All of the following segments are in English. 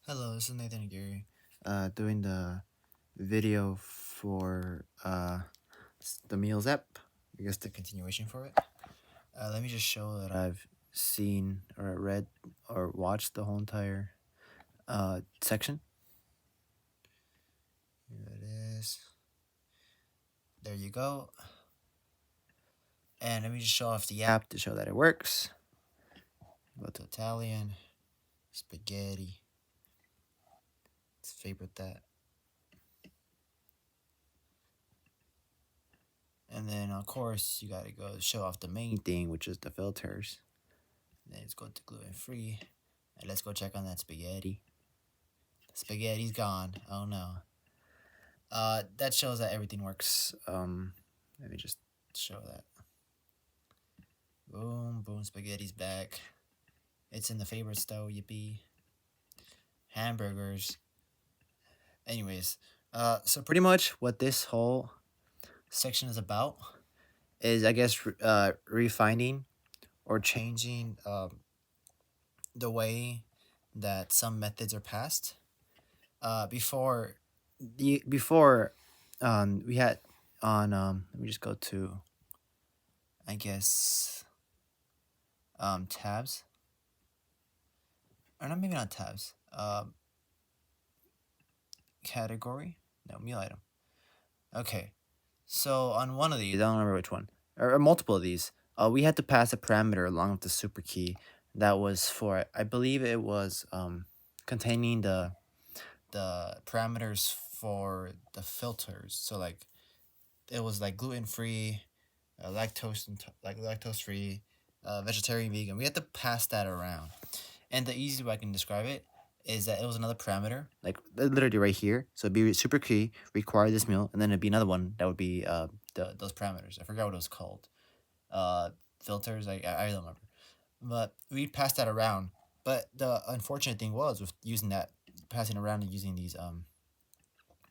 Hello, this is Nathan and Gary. Doing the video for the Meals app. I guess the continuation for it. Let me just show that I've seen or read or watched the whole entire section. Here it is. There you go. And let me just show off the app to show that it works. Go to Italian, spaghetti. Let's favorite that. And then, of course, you gotta go show off the main thing, which is the filters. Then let's go to gluten free. And let's go check on that spaghetti. Spaghetti's gone. Oh no. That shows that everything works. Let me just show that. Boom, boom, spaghetti's back. It's in the favorites though, yippee. Hamburgers. Anyways, so pretty much what this whole section is about is, I guess, refining or changing the way that some methods are passed. Before we had on let me just go to, I guess, tabs, or not, maybe not tabs, category, no, meal item. Okay, so on one of these, I don't remember which one, or multiple of these, we had to pass a parameter along with the super key that was for, I believe it was containing the parameters for the filters. So like it was like gluten free, lactose free, vegetarian, vegan. We had to pass that around, and the easiest way I can describe it is that it was another parameter, like literally right here. So it'd be super key, require this meal, and then it'd be another one that would be those parameters. I forgot what it was called. Filters. I don't remember, but we passed that around. But the unfortunate thing was with using that, passing around and using these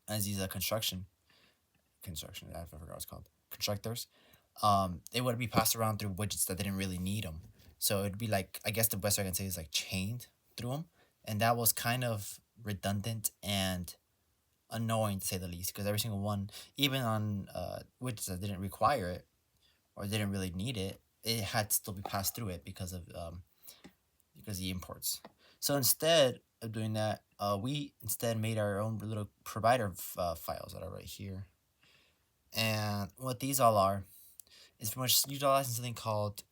as these construction, I forgot what it's called, constructors, it would be passed around through widgets that didn't really need them. So it'd be like, I guess the best I can say is like chained through them, and that was kind of redundant and annoying to say the least. Because every single one, even on widgets that didn't require it or didn't really need it, it had to still be passed through it because of the imports. So instead of doing that, we instead made our own little provider files that are right here. And what these all are is pretty much utilizing something called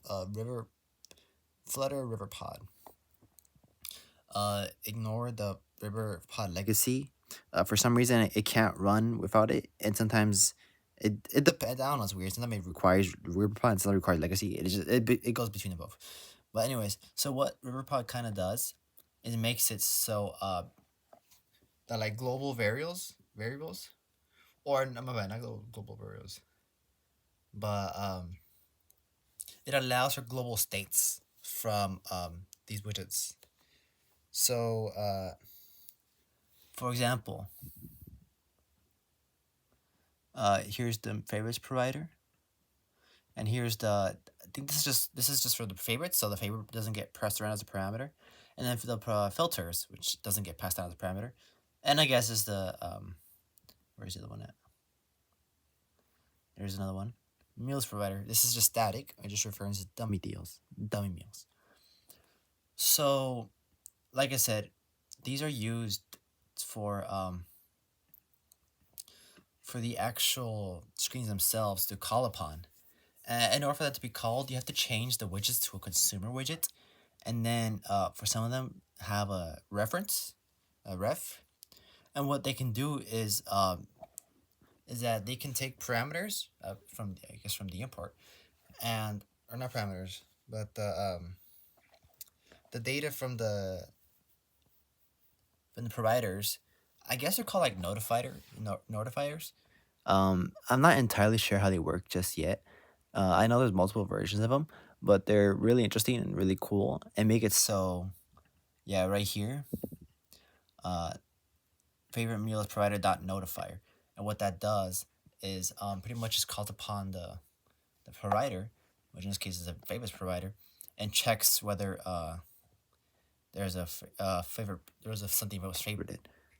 Flutter River Pod. Ignore the River Pod legacy. For some reason, it can't run without it, and sometimes it depends. I don't know. It's weird. Sometimes it requires River Pod, and sometimes it requires legacy. It goes between the both. But anyways, so what RiverPod kind of does is it makes it so that like global variables, or no, my bad, not global variables, but it allows for global states from these widgets. So, for example, here's the favorites provider, and here's the. I think this is just for the favorites, so the favorite doesn't get passed around as a parameter, and then for the filters, which doesn't get passed down as a parameter, and I guess is the where's the other one at? There's another one. Meals provider. This is just static. I just referring to dummy meals. So, like I said, these are used for the actual screens themselves to call upon. In order for that to be called, you have to change the widgets to a consumer widget, and then for some of them have a reference, a ref, and what they can do is that they can take parameters from, I guess, from the import, and or not parameters, but the data from the providers. I guess they're called like notifiers. I'm not entirely sure how they work just yet. I know there's multiple versions of them, but they're really interesting and really cool, and make it so. Yeah, right here. Favorite meal is provider dot notifier, and what that does is pretty much just calls upon the provider, which in this case is a favorites provider, and checks whether there's a favorite. There was something that was favorited,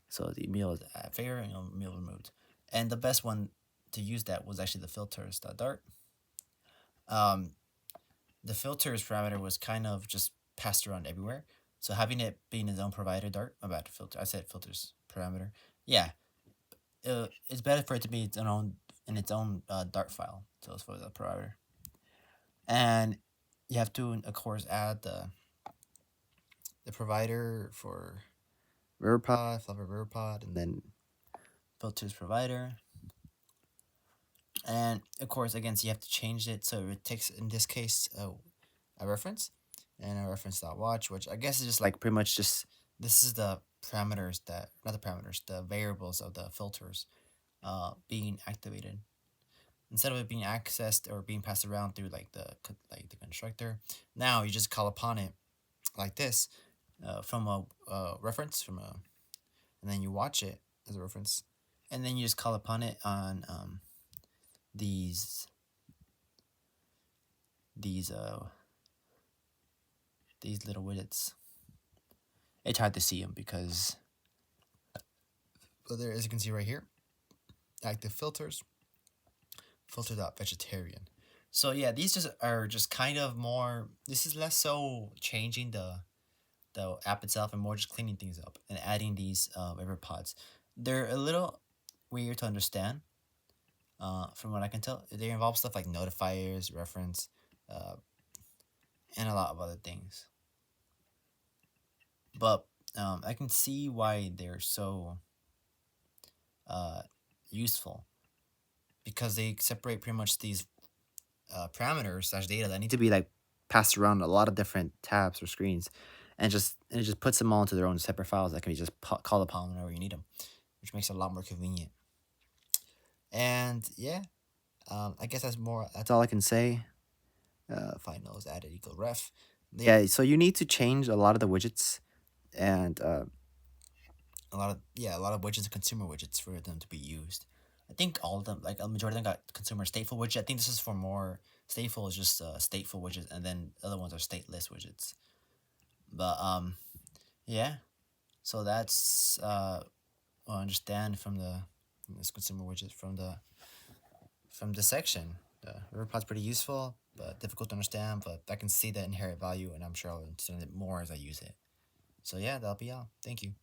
so the meal is at favorite and meal removed. And the best one to use that was actually the filters dart. Um, the filters parameter was kind of just passed around everywhere. So having it being its own provider dart about filter, I said filters parameter. Yeah, it's better for it to be its own in its own dart file. So it's for the provider, and you have to of course add the provider for RiverPod, Flutter RiverPod, and then filters provider. And of course, again, so you have to change it. So it takes, in this case, a reference and a reference.watch, which I guess is just like pretty much just, this is the parameters that, not the parameters, the variables of the filters being activated. Instead of it being accessed or being passed around through like the constructor, now you just call upon it like this from a reference and then you watch it as a reference, and then you just call upon it on these little widgets. It's hard to see them because, but there, as you can see right here, active filters, filter.vegetarian. So yeah, these just are just kind of more. This is less so changing the app itself and more just cleaning things up and adding these river pods. They're a little weird to understand. From what I can tell, they involve stuff like notifiers, reference, uh, and a lot of other things. But I can see why they're so useful, because they separate pretty much these parameters slash data that need to be like passed around a lot of different tabs or screens, and it just puts them all into their own separate files that can be just called upon whenever you need them, which makes it a lot more convenient. And yeah, I guess that's all I can say. Finals added equal ref. Yeah, so you need to change a lot of the widgets and a lot of widgets, consumer widgets, for them to be used. I think all of them, like a majority of them, got consumer stateful widget. I think this is for more stateful is just stateful widgets, and then other ones are stateless widgets. But yeah. So that's what I understand from this consumer widget from the section. The RiverPod's pretty useful, but difficult to understand. But I can see the inherent value, and I'm sure I'll understand it more as I use it. So yeah, that'll be all. Thank you.